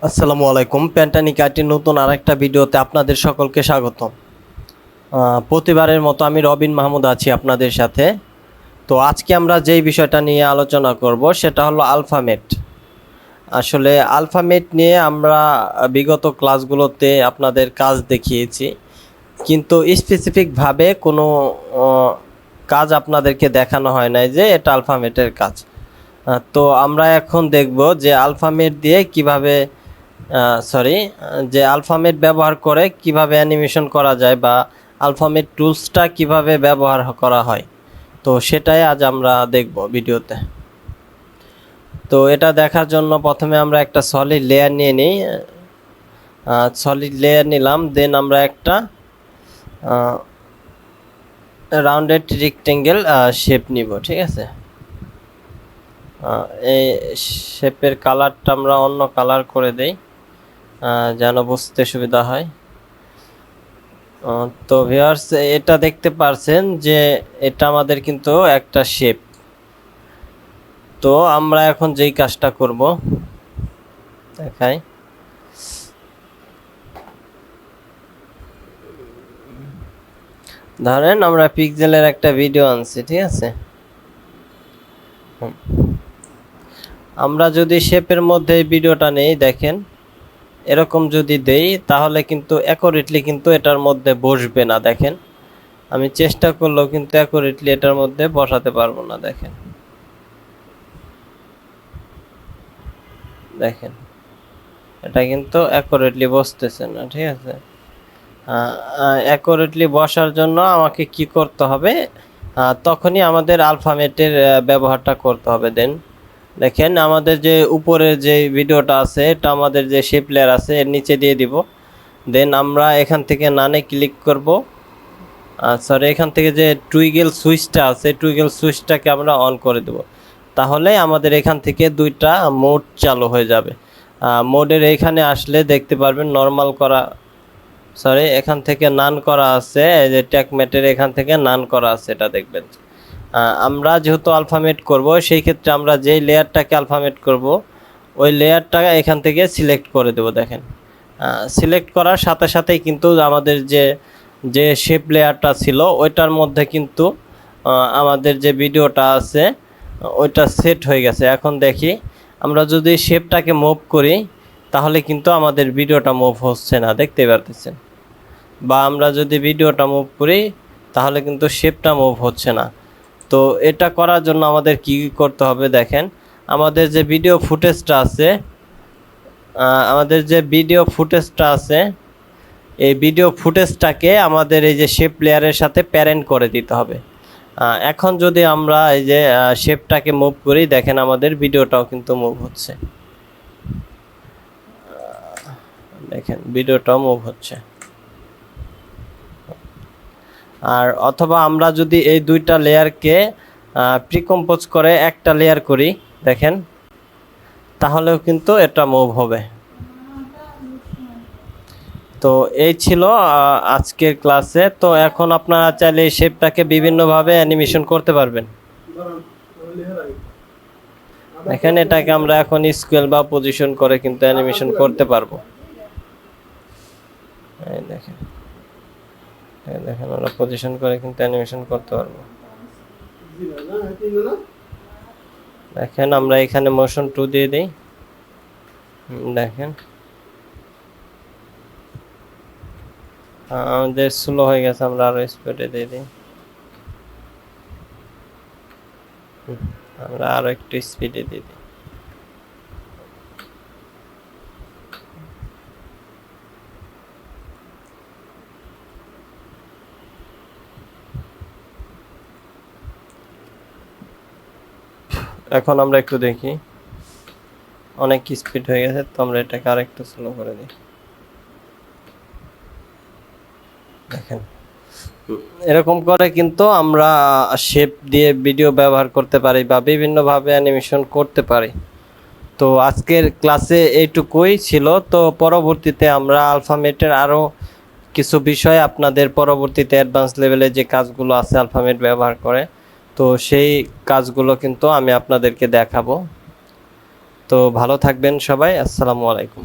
আসসালামু আলাইকুম। পেন্টানিক আইটির নতুন আরেকটা ভিডিওতে আপনাদের সকলকে স্বাগতম। প্রতিবারের মতো আমি রবিন মাহমুদ আছি আপনাদের সাথে। তো আজকে আমরা যেই বিষয়টা নিয়ে আলোচনা করব সেটা হলো আলফামেট। আসলে আলফামেট নিয়ে আমরা বিগত ক্লাসগুলোতে আপনাদের কাজ দেখিয়েছি, কিন্তু স্পেসিফিকভাবে কোনো কাজ আপনাদেরকে দেখানো হয় নাই যে এটা আলফামেটের কাজ। তো আমরা এখন দেখব যে আলফামেট দিয়ে কিভাবে যে আলফামেট ব্যবহার করে কিভাবে অ্যানিমেশন করা যায় বা আলফামেট টুলসটা কিভাবে ব্যবহার করা হয়। তো সেটাই আজ আমরা দেখব ভিডিওতে। তো এটা দেখার জন্য প্রথমে আমরা একটা সলিড লেয়ার নিয়ে নিই। সলিড লেয়ার নিলাম, দেন আমরা একটা রাউন্ডেড রেক্টেঙ্গেল শেপ নিব। ঠিক আছে, এই শেপের কালারটা আমরা অন্য কালার করে দেই যেন বুঝতে সুবিধা হয়। তো ভিউয়ার্স, এটা দেখতে পারছেন যে এটা আমাদের কিন্তু একটা শেপ। তো আমরা এখন যেই কাজটা করব দেখাই। ধরেন আমরা পিক্সেলের একটা ভিডিও আনছি, ঠিক আছে। আমরা যদি শেপের মধ্যে এই ভিডিওটা নেই, দেখেন এরকম যদি দেই তাহলে কিন্তু অ্যাকুরেটলি কিন্তু এটার মধ্যে বসবে না। দেখেন আমি চেষ্টা করলেও কিন্তু অ্যাকুরেটলি এটার মধ্যে বসাতে পারবো না। দেখেন দেখেন এটা কিন্তু অ্যাকুরেটলি বসতেছে না। ঠিক আছে, অ্যাকুরেটলি বসার জন্য আমাকে কি করতে হবে, তখনই আমাদের আলফামেটের ব্যবহারটা করতে হবে। দেন দেখেন আমাদের যে উপরে যে ভিডিওটা আছে এটা আমাদের যে শেপ লেয়ার আছে এর নিচে দিয়ে দিব। দেন আমরা এখান থেকে নানে ক্লিক করব। সরি, এখান থেকে যে টুইগেল সুইচটা আছে টুইগেল সুইচটাকে আমরা অন করে দেব। তাহলে আমাদের এখান থেকে দুইটা মোড চালু হয়ে যাবে। মোডের এইখানে আসলে দেখতে পারবেন নর্মাল করা, সরি এখান থেকে নান করা আছে, এই যে ট্যাগমেটের এখান থেকে নান করা আছে, এটা দেখবেন। আমরা যেহেতু আলফামেট করব সেই ক্ষেত্রে আমরা যেই লেয়ারটাকে আলফামেট করব ওই লেয়ারটা এখান থেকে সিলেক্ট করে দেব। দেখেন সিলেক্ট করার সাথে সাথেই কিন্তু আমাদের যে যে শেপ লেয়ারটা ছিল ওইটার মধ্যে কিন্তু আমাদের যে ভিডিওটা আছে ওইটা সেট হয়ে গেছে। এখন দেখি আমরা যদি শেপটাকে মুভ করি তাহলে কিন্তু আমাদের ভিডিওটা মুভ হচ্ছে না, দেখতে পারতেছেন। বা আমরা যদি ভিডিওটা মুভ করি তাহলে কিন্তু শেপটা মুভ হচ্ছে না। তো এটা করার জন্য আমাদের কি করতে হবে, দেখেন আমাদের যে ভিডিও ফুটেজটা আছে এই ভিডিও ফুটেজটাকে আমাদের এই যে শেপ লেয়ারের সাথে প্যারেন্ট করে দিতে হবে। এখন যদি আমরা এই যে শেপটাকে মুভ করি, দেখেন আমাদের ভিডিওটাও কিন্তু মুভ হচ্ছে। দেখেন ভিডিওটাও মুভ হচ্ছে। আর অথবা আমরা যদি এই দুইটা লেয়ারকে প্রিকম্পোজ করে একটা লেয়ার করি, দেখেন তাহলেও কিন্তু এটা মুভ হবে। তো এই ছিল আজকের ক্লাসে। তো এখন আপনারা চাইলে এই শেপটাকে বিভিন্নভাবে অ্যানিমেশন করতে পারবেন। দেখেন এটাকে আমরা এখন স্কেল বা পজিশন করে কিন্তু অ্যানিমেশন করতে পারবো। এই দেখেন দেখেন আমরা পজিশন করে কিন্তু অ্যানিমেশন করতে পারবো। দেখেন আমরা এখানে মোশন 2 দিয়ে দিই। দেখেন আমাদের স্লো হয়ে গেছে, আমরা আরো স্পিডে দিয়ে দিই। আমরা আরো একটু স্পিডে দিয়ে দিই। এখন আমরা একটু দেখি, অনেক স্পিড হয়ে গেছে, তো আমরা এটাকে আর একটু স্লো করে দিই। দেখেন এরকম করে কিন্তু আমরা শেপ দিয়ে ভিডিও ব্যবহার করতে পারি বা বিভিন্নভাবে অ্যানিমেশন করতে পারি। তো আজকের ক্লাসে এইটুকুই ছিল। তো পরবর্তীতে আমরা আলফামেটের আরও কিছু বিষয় আপনাদের পরবর্তীতে অ্যাডভান্স লেভেলে যে কাজগুলো আছে আলফামেট ব্যবহার করে, তো সেই কাজগুলো কিন্তু আমি আপনাদেরকে দেখাবো। তো ভালো থাকবেন সবাই, আসসালামু আলাইকুম।